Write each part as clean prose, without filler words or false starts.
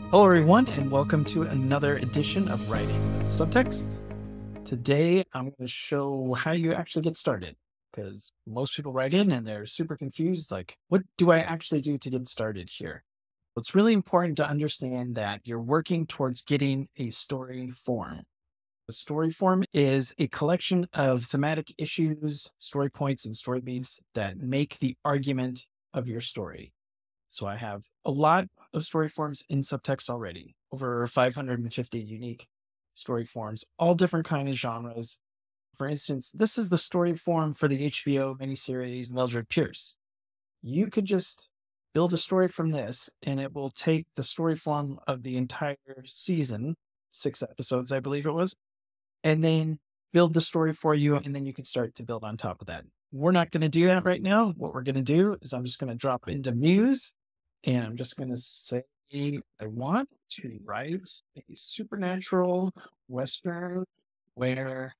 Hello, everyone, and welcome to another edition of Writing with Subtext. Today, I'm going to show how you actually get started, because most people write in and they're super confused, like, what do I actually do to get started here? It's really important to understand that you're working towards getting a story form. A story form is a collection of thematic issues, story points, and story beats that make the argument of your story. So I have a lot of story forms in Subtxt already, over 550 unique story forms, all different kinds of genres. For instance, this is the story form for the HBO miniseries Mildred Pierce. You could just build a story from this, and it will take the story form of the entire season, 6 episodes, I believe it was, and then build the story for you, and then you can start to build on top of that. We're not going to do that right now. What we're going to do is I'm just going to drop into Muse, and I'm just going to say, I want to write a supernatural Western where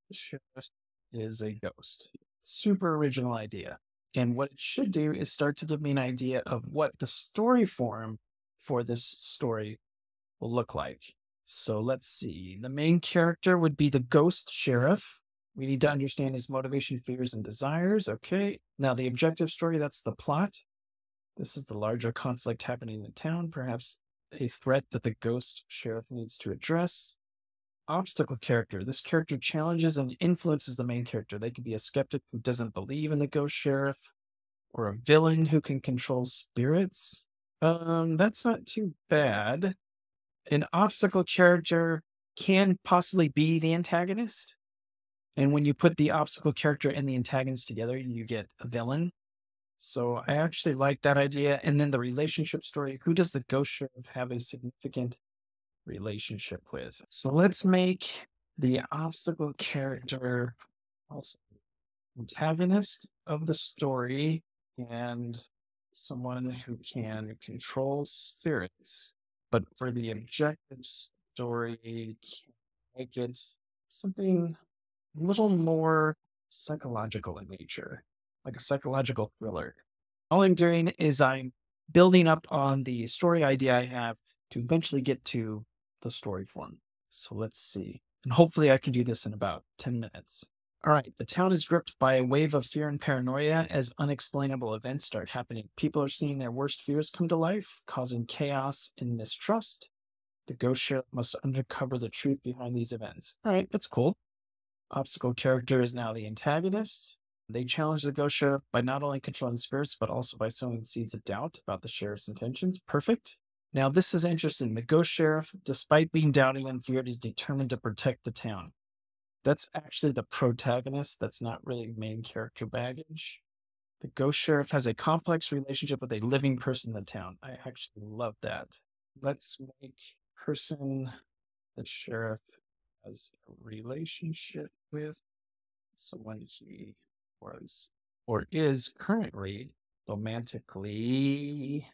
the sheriff is a ghost. Super original idea. And what it should do is start to give me an idea of what the story form for this story will look like. So let's see. The main character would be the ghost sheriff. We need to understand his motivation, fears, and desires. Okay. Now the objective story, that's the plot. This is the larger conflict happening in town, perhaps a threat that the ghost sheriff needs to address. Obstacle character. This character challenges and influences the main character. They could be a skeptic who doesn't believe in the ghost sheriff, or a villain who can control spirits. That's not too bad. An obstacle character can possibly be the antagonist. And when you put the obstacle character and the antagonist together, you get a villain. So I actually like that idea. And then the relationship story. Who does the ghost sheriff have a significant relationship with? So let's make the obstacle character also antagonist of the story and someone who can control spirits. But for the objective story, make it something a little more psychological in nature, like a psychological thriller. All I'm doing is I'm building up on the story idea I have to eventually get to the story form. So let's see. And hopefully I can do this in about 10 minutes. All right, the town is gripped by a wave of fear and paranoia as unexplainable events start happening. People are seeing their worst fears come to life, causing chaos and mistrust. The ghost sheriff must uncover the truth behind these events. All right, that's cool. Obstacle character is now the antagonist. They challenge the ghost sheriff by not only controlling spirits, but also by sowing seeds of doubt about the sheriff's intentions. Perfect. Now, this is interesting. The ghost sheriff, despite being doubting and feared, is determined to protect the town. That's actually the protagonist. That's not really main character baggage. The ghost sheriff has a complex relationship with a living person in the town. I actually love that. Let's make person the sheriff has a relationship with someone he was or is currently romantically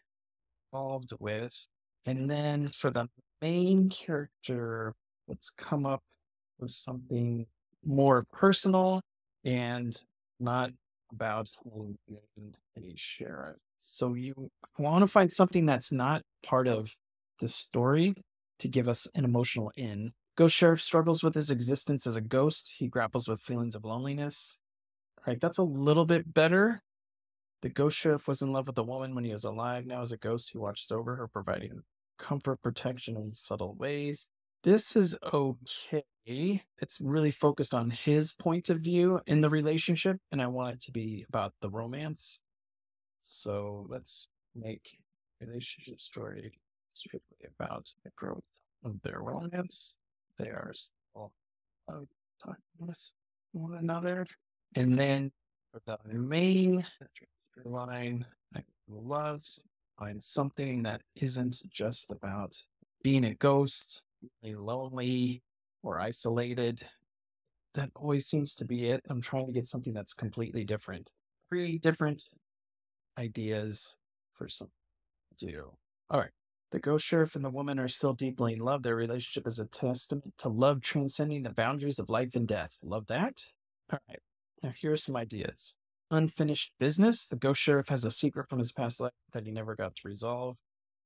involved with. And then for the main character, let's come up with something more personal and not about being a sheriff. So you want to find something that's not part of the story to give us an emotional in. Ghost sheriff struggles with his existence as a ghost. He grapples with feelings of loneliness. All right, that's a little bit better. The ghost sheriff was in love with a woman when he was alive. Now as a ghost, he watches over her, providing comfort, protection in subtle ways. This is okay. It's really focused on his point of view in the relationship, and I want it to be about the romance. So let's make relationship story strictly about the growth of their romance. They are still talking with one another. And then for the main line, I love find something that isn't just about being a ghost, being lonely or isolated. That always seems to be it. I'm trying to get something that's completely different. 3 different ideas for some to do. All right. The ghost sheriff and the woman are still deeply in love. Their relationship is a testament to love transcending the boundaries of life and death. Love that. All right. Now here are some ideas. Unfinished business. The ghost sheriff has a secret from his past life that he never got to resolve.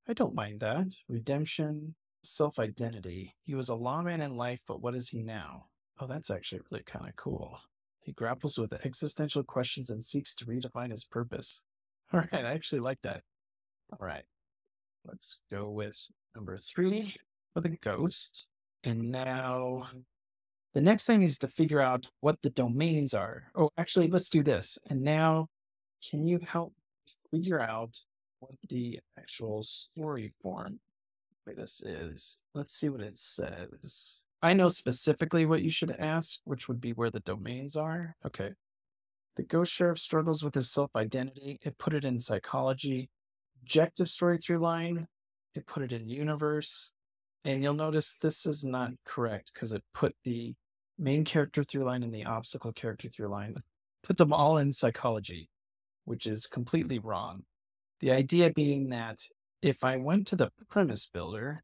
I don't mind that. Redemption, self-identity. He was a lawman in life, but what is he now? Oh, that's actually really kind of cool. He grapples with existential questions and seeks to redefine his purpose. All right, I actually like that. All right, let's go with number 3 for the ghost. And now the next thing is to figure out what the domains are. Oh, actually, let's do this. And now, can you help figure out what the actual story form for this is? Let's see what it says. I know specifically what you should ask, which would be where the domains are. Okay. The ghost sheriff struggles with his self-identity. It put it in psychology. Objective story through line. It put it in universe. And you'll notice this is not correct because it put the main character through line and the obstacle character through line, put them all in psychology, which is completely wrong. The idea being that if I went to the premise builder,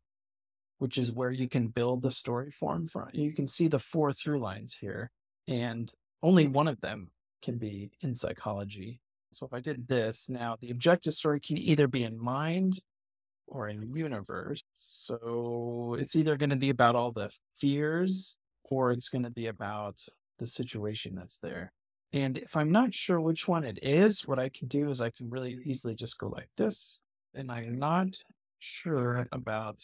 which is where you can build the story form from, you can see the 4 through lines here, and only one of them can be in psychology. So if I did this, now the objective story can either be in mind or in universe. So it's either going to be about all the fears or it's going to be about the situation that's there. And if I'm not sure which one it is, what I can do is I can really easily just go like this. And I'm not sure about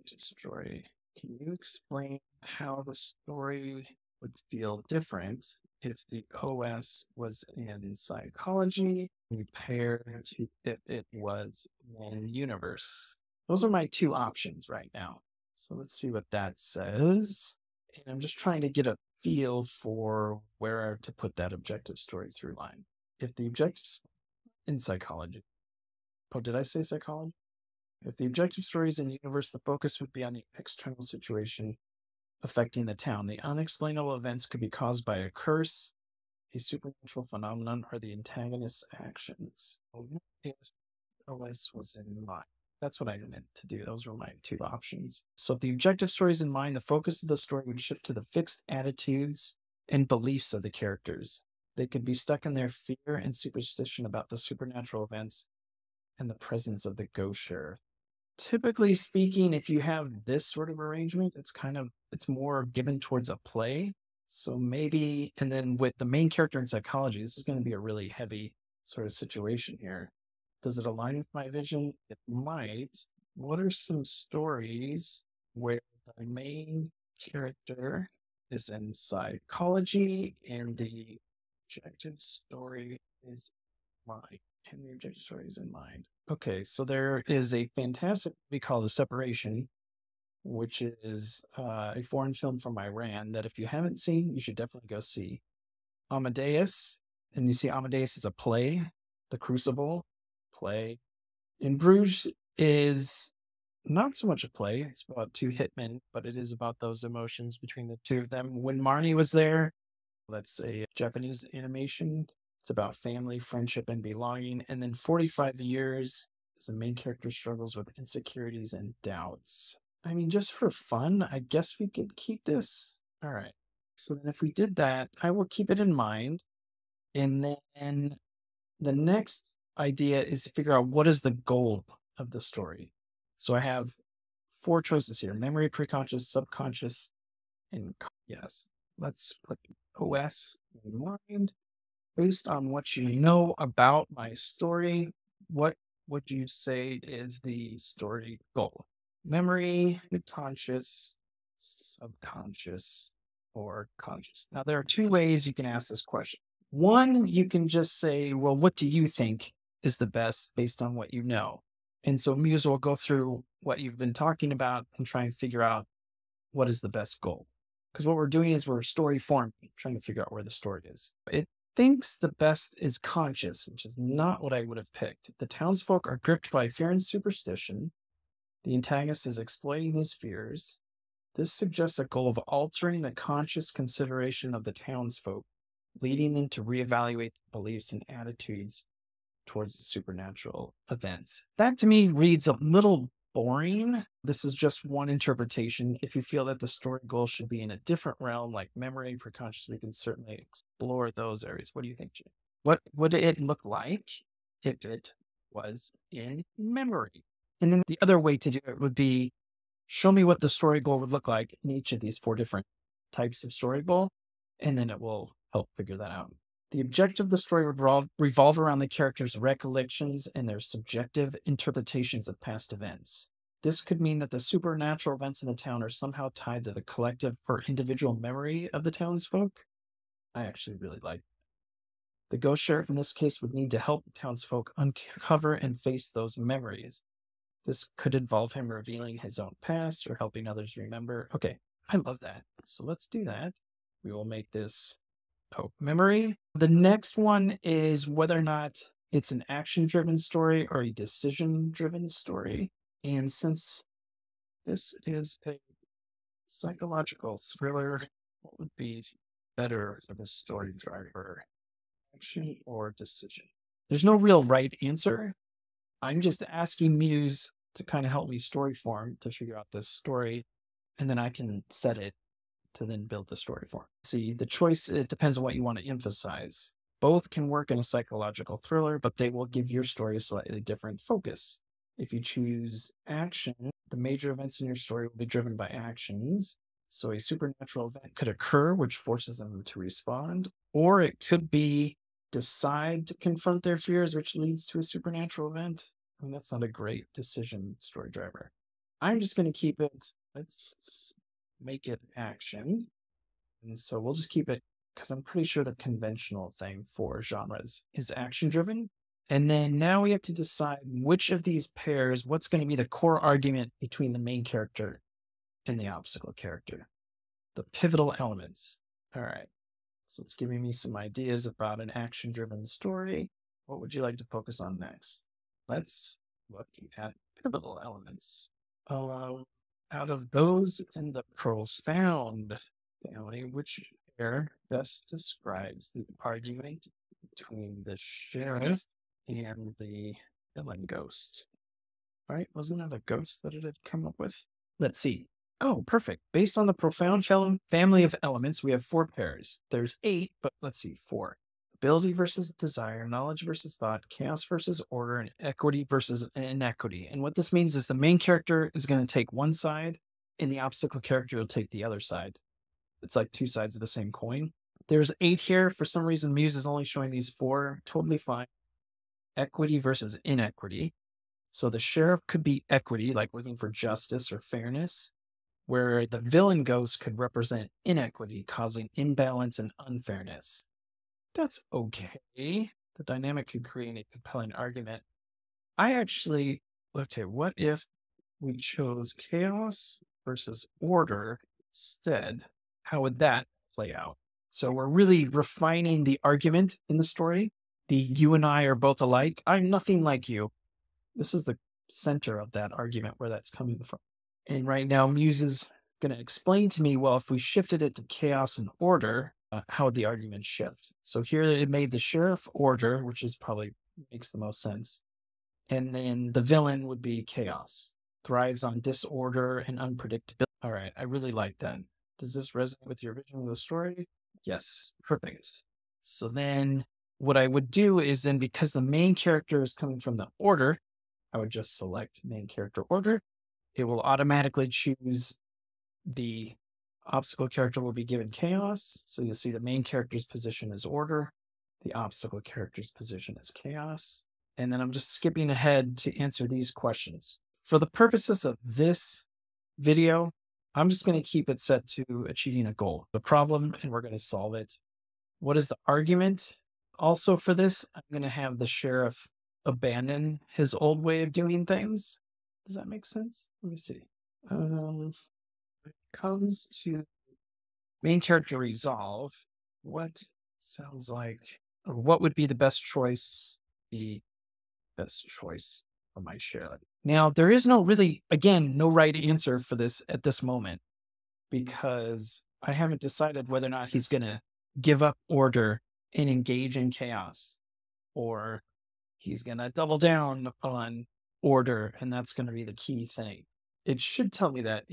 the story. Can you explain how the story would feel different if the OS was in psychology compared to if it was in universe? Those are my 2 options right now. So let's see what that says. And I'm just trying to get a feel for where to put that objective story through line. If the objective's in psychology. Oh, did I say psychology? If the objective story is in universe, the focus would be on the external situation affecting the town. The unexplainable events could be caused by a curse, a supernatural phenomenon, or the antagonist's actions. OS was in mind. That's what I meant to do. Those were my 2 options. So if the objective story is in mind, the focus of the story would shift to the fixed attitudes and beliefs of the characters. They could be stuck in their fear and superstition about the supernatural events and the presence of the ghost sheriff. Typically speaking, if you have this sort of arrangement, it's more given towards a play. So maybe, and then with the main character in psychology, this is going to be a really heavy sort of situation here. Does it align with my vision? It might. What are some stories where the main character is in psychology and the objective story is mind? And the objective story is in mind. Okay, so there is a fantastic movie called The Separation, which is a foreign film from Iran that if you haven't seen, you should definitely go see. Amadeus, and you see Amadeus is a play, The Crucible play. In Bruges is not so much a play. It's about 2 hitmen, but it is about those emotions between the 2 of them. When Marnie was there, that's a Japanese animation. It's about family, friendship, and belonging. And then 45 years as the main character struggles with insecurities and doubts. I mean, just for fun, I guess we could keep this. All right. So then if we did that, I will keep it in mind. And then the next idea is to figure out what is the goal of the story. So I have 4 choices here: memory, preconscious, subconscious, and yes. Let's put OS in mind. Based on what you know about my story, what would you say is the story goal? Memory, conscious, subconscious, or conscious? Now, there are 2 ways you can ask this question. One, you can just say, well, what do you think is the best based on what you know? And so Muse will go through what you've been talking about and try and figure out what is the best goal. Because what we're doing is we're story forming, trying to figure out where the story is. It thinks the best is conscious, which is not what I would have picked. The townsfolk are gripped by fear and superstition. The antagonist is exploiting these fears. This suggests a goal of altering the conscious consideration of the townsfolk, leading them to reevaluate beliefs and attitudes towards the supernatural events. That to me reads a little boring. This is just one interpretation. If you feel that the story goal should be in a different realm, like memory, preconscious, we can certainly explore those areas. What do you think, Jim? What would it look like if it was in memory? And then the other way to do it would be show me what the story goal would look like in each of these 4 different types of story goal, and then it will help figure that out. The objective of the story would revolve around the characters' recollections and their subjective interpretations of past events. This could mean that the supernatural events in the town are somehow tied to the collective or individual memory of the townsfolk. I actually really like the ghost sheriff in this case would need to help the townsfolk uncover and face those memories. This could involve him revealing his own past or helping others remember. Okay, I love that. So let's do that. We will make this memory. The next one is whether or not it's an action-driven story or a decision-driven story. And since this is a psychological thriller, what would be better for the story driver? Action or decision? There's no real right answer. I'm just asking Muse to kind of help me Storyform to figure out this story, and then I can set it to then build the Storyform. See, the choice, it depends on what you want to emphasize. Both can work in a psychological thriller, but they will give your story a slightly different focus. If you choose action, the major events in your story will be driven by actions. So a supernatural event could occur, which forces them to respond, or it could be decide to confront their fears, which leads to a supernatural event. I mean, that's not a great decision story driver. I'm just going to keep it, let's make it action. And so we'll just keep it, because I'm pretty sure the conventional thing for genres is action driven. And then now we have to decide which of these pairs, what's going to be the core argument between the main character and the obstacle character. The pivotal elements. All right. So it's giving me some ideas about an action-driven story. What would you like to focus on next? Let's look at pivotal elements. Out of those in the profound family, which pair best describes the argument between the sheriff and the villain ghost? Right? Wasn't that a ghost that it had come up with? Let's see. Oh, perfect. Based on the profound family of elements, we have 4 pairs. There's 8, but let's see, 4. Ability versus desire, knowledge versus thought, chaos versus order, and equity versus inequity. And what this means is the main character is going to take one side, and the obstacle character will take the other side. It's like 2 sides of the same coin. There's 8 here. For some reason, Muse is only showing these 4. Totally fine. Equity versus inequity. So the sheriff could be equity, like looking for justice or fairness, where the villain ghost could represent inequity, causing imbalance and unfairness. That's okay. The dynamic could create a compelling argument. I actually looked at what if we chose chaos versus order instead? How would that play out? So we're really refining the argument in the story. The you and I are both alike. I'm nothing like you. This is the center of that argument, where that's coming from. And right now, Muse is going to explain to me, well, if we shifted it to chaos and order, how would the argument shift? So here it made the sheriff order, which is probably makes the most sense. And then the villain would be chaos, thrives on disorder and unpredictability. All right, I really like that. Does this resonate with your vision of the story? Yes, perfect. So then what I would do is then, because the main character is coming from the order, I would just select main character order. It will automatically choose the obstacle character will be given chaos. So you'll see the main character's position is order. The obstacle character's position is chaos. And then I'm just skipping ahead to answer these questions. For the purposes of this video, I'm just going to keep it set to achieving a goal, the problem, and we're going to solve it. What is the argument? Also for this, I'm going to have the sheriff abandon his old way of doing things. Does that make sense? Let me see. When it comes to main character resolve, what sounds like, or what would be the best choice? The best choice for my sheriff. Now, there is no really, again, no right answer for this at this moment, because I haven't decided whether or not he's going to give up order and engage in chaos, or he's going to double down on order, and that's going to be the key thing. It should tell me that,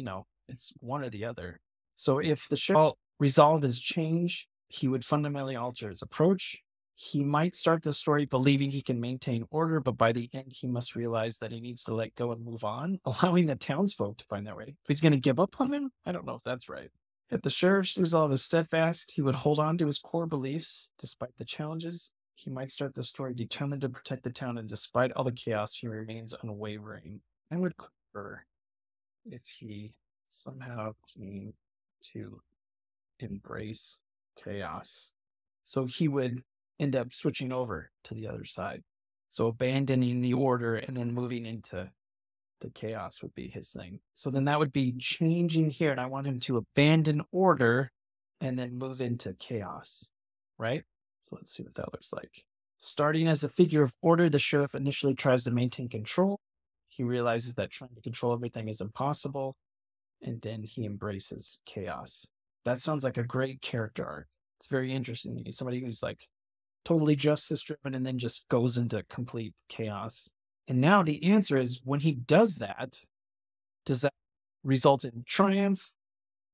it's one or the other. So if the sheriff resolve is change, he would fundamentally alter his approach. He might start the story believing he can maintain order, but by the end, he must realize that he needs to let go and move on, allowing the townsfolk to find their way. He's going to give up on him? I don't know if that's right. If the sheriff's resolve is steadfast, he would hold on to his core beliefs despite the challenges. He might start the story determined to protect the town, and despite all the chaos, he remains unwavering. I would prefer if he somehow came to embrace chaos. So he would end up switching over to the other side. So abandoning the order and then moving into the chaos would be his thing. So then that would be changing here. And I want him to abandon order and then move into chaos, right? So let's see what that looks like. Starting as a figure of order, the sheriff initially tries to maintain control. He realizes that trying to control everything is impossible. And then he embraces chaos. That sounds like a great character arc. It's very interesting to me. Somebody who's like totally justice driven and then just goes into complete chaos. And now the answer is, when he does that, does that result in triumph?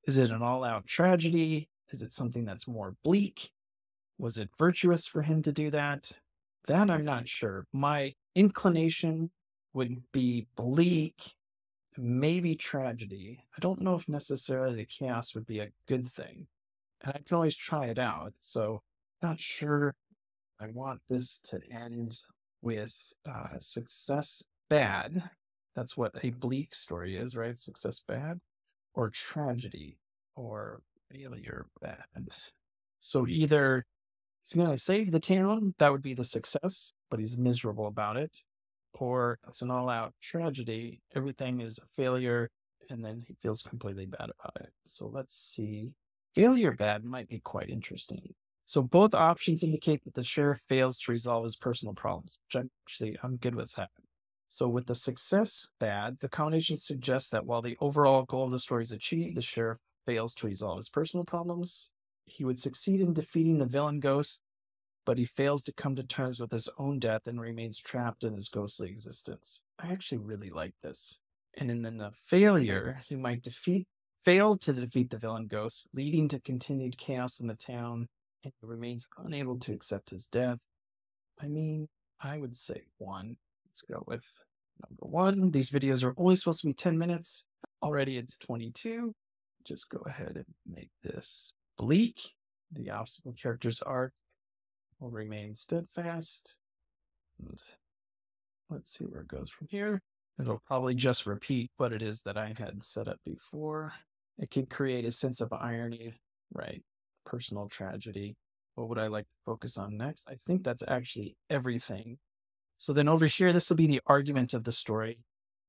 Is it an all-out tragedy? Is it something that's more bleak? Was it virtuous for him to do that? That I'm not sure. My inclination would be bleak, maybe tragedy. I don't know if necessarily the chaos would be a good thing. And I can always try it out. So not sure I want this to end with success bad. That's what a bleak story is, right? Success bad, or tragedy, or failure bad. So either he's going to save the town, that would be the success, but he's miserable about it, or it's an all-out tragedy, everything is a failure, and then he feels completely bad about it. So let's see. Failure bad might be quite interesting. So both options indicate that the sheriff fails to resolve his personal problems, which I'm good with that. So with the success bad, the combination suggests that while the overall goal of the story is achieved, the sheriff fails to resolve his personal problems. He would succeed in defeating the villain ghost, but he fails to come to terms with his own death and remains trapped in his ghostly existence. I actually really like this. And in the failure, he might fail to defeat the villain ghost, leading to continued chaos in the town, and he remains unable to accept his death. I mean, I would say 1. Let's go with number 1. These videos are only supposed to be 10 minutes. Already it's 22. Just go ahead and make this bleak. The obstacle character's arc will remain steadfast. And let's see where it goes from here. It'll probably just repeat what it is that I had set up before. It can create a sense of irony, right? Personal tragedy. What would I like to focus on next? I think that's actually everything. So then over here, this will be the argument of the story.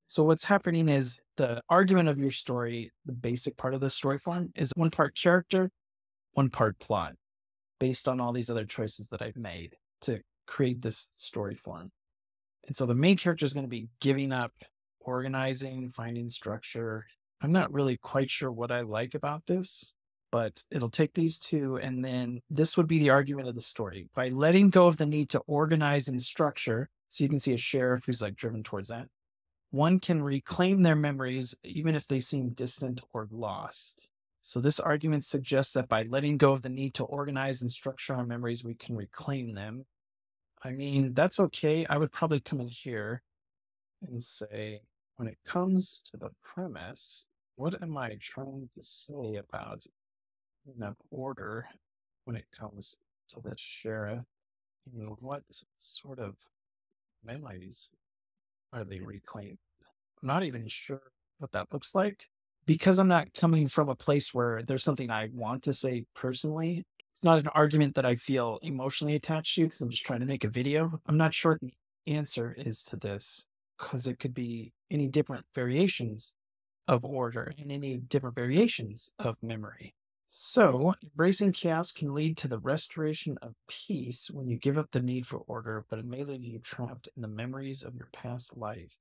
So what's happening is the argument of your story, the basic part of the story form, is 1 part character, 1 part plot, based on all these other choices that I've made to create this story form. And so the main character is going to be giving up, organizing, finding structure. I'm not really quite sure what I like about this, but it'll take these 2, and then this would be the argument of the story. By letting go of the need to organize and structure, so you can see a sheriff who's like driven towards that, one can reclaim their memories even if they seem distant or lost. So this argument suggests that by letting go of the need to organize and structure our memories, we can reclaim them. I mean, that's okay. I would probably come in here and say, when it comes to the premise, what am I trying to say about enough order when it comes to the sheriff? You know, what sort of memories are they reclaimed? I'm not even sure what that looks like, because I'm not coming from a place where there's something I want to say personally. It's not an argument that I feel emotionally attached to because I'm just trying to make a video. I'm not sure what the answer is to this, because it could be any different variations of order and any different variations of memory. So embracing chaos can lead to the restoration of peace when you give up the need for order, but it may leave you trapped in the memories of your past life.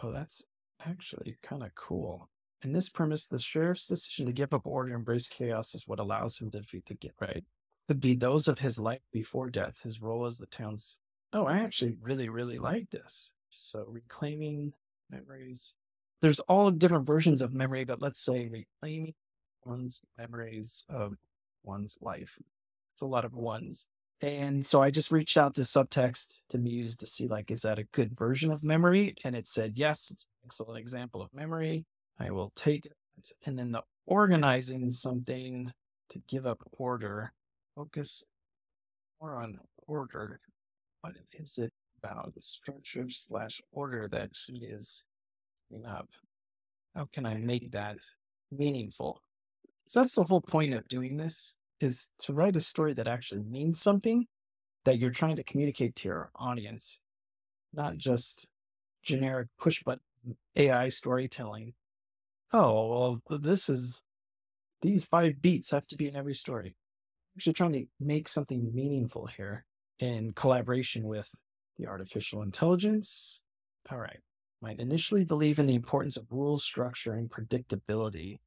Oh, that's actually kind of cool. In this premise, the sheriff's decision to give up order and embrace chaos is what allows him to defeat the right. Could be those of his life before death, his role as the town's. Oh, I actually really, really like this. So reclaiming memories. There's all different versions of memory, but let's say reclaiming one's memories of one's life. It's a lot of ones. And so I just reached out to Subtxt to Muse to see like, is that a good version of memory? And it said, yes, it's an excellent example of memory. I will take it. And then the organizing something to give up order, focus more on order. What is it about the structure / order that she is giving up? How can I make that meaningful? So that's the whole point of doing this, is to write a story that actually means something, that you're trying to communicate to your audience, not just generic push button AI storytelling. Oh, well, these 5 beats have to be in every story. Actually trying to make something meaningful here in collaboration with the artificial intelligence. All right. Might initially believe in the importance of rules, structure, and predictability.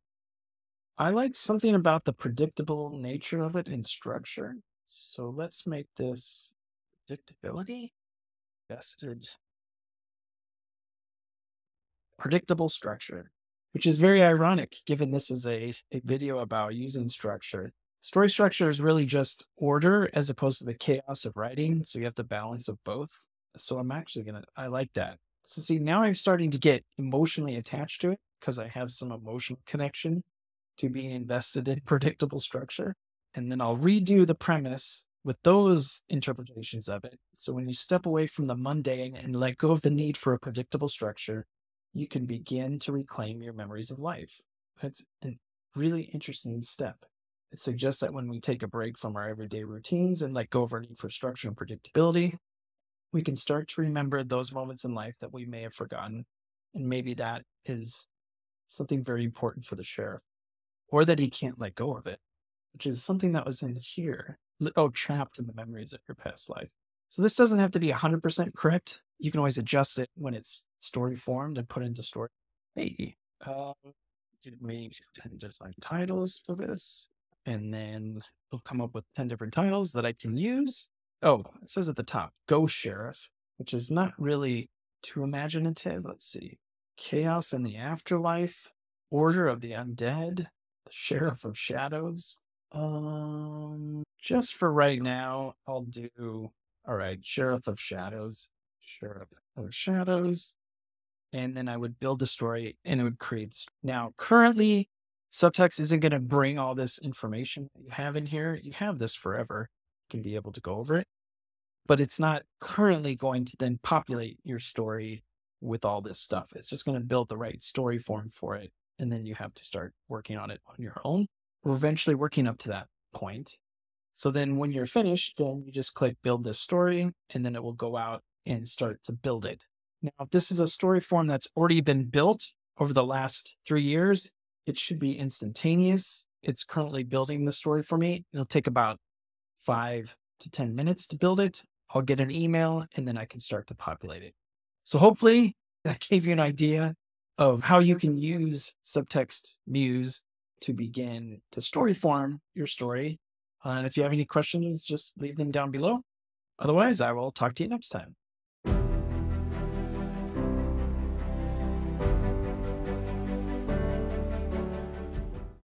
I like something about the predictable nature of it in structure. So let's make this predictability. Vested predictable structure, which is very ironic given this is a video about using structure. Story structure is really just order as opposed to the chaos of writing. So you have the balance of both. So I'm actually I like that. So see, now I'm starting to get emotionally attached to it because I have some emotional connection to being invested in predictable structure. And then I'll redo the premise with those interpretations of it. So when you step away from the mundane and let go of the need for a predictable structure, you can begin to reclaim your memories of life. That's a really interesting step. It suggests that when we take a break from our everyday routines and let go of our need for structure and predictability, we can start to remember those moments in life that we may have forgotten. And maybe that is something very important for the sheriff, or that he can't let go of it, which is something that was in here. Oh, trapped in the memories of your past life. So this doesn't have to be 100% correct. You can always adjust it when it's story formed and put into story. Hey, give me 10 different titles for this, and then it'll come up with 10 different titles that I can use. Oh, it says at the top, Go Sheriff, which is not really too imaginative. Let's see. Chaos in the Afterlife, Order of the Undead, the Sheriff of Shadows. Just for right now, I'll do, all right, Sheriff of Shadows, Sheriff of Shadows. And then I would build the story and it would create. Now, currently, Subtxt isn't going to bring all this information that you have in here. You have this forever. You can be able to go over it, but it's not currently going to then populate your story with all this stuff. It's just going to build the right story form for it. And then you have to start working on it on your own. We're eventually working up to that point. So then when you're finished, then you just click build this story, and then it will go out and start to build it. Now, if this is a story form that's already been built over the last 3 years, it should be instantaneous. It's currently building the story for me. It'll take about 5 to 10 minutes to build it. I'll get an email and then I can start to populate it. So hopefully that gave you an idea of how you can use Subtxt Muse to begin to story form your story. And if you have any questions, just leave them down below. Otherwise, I will talk to you next time.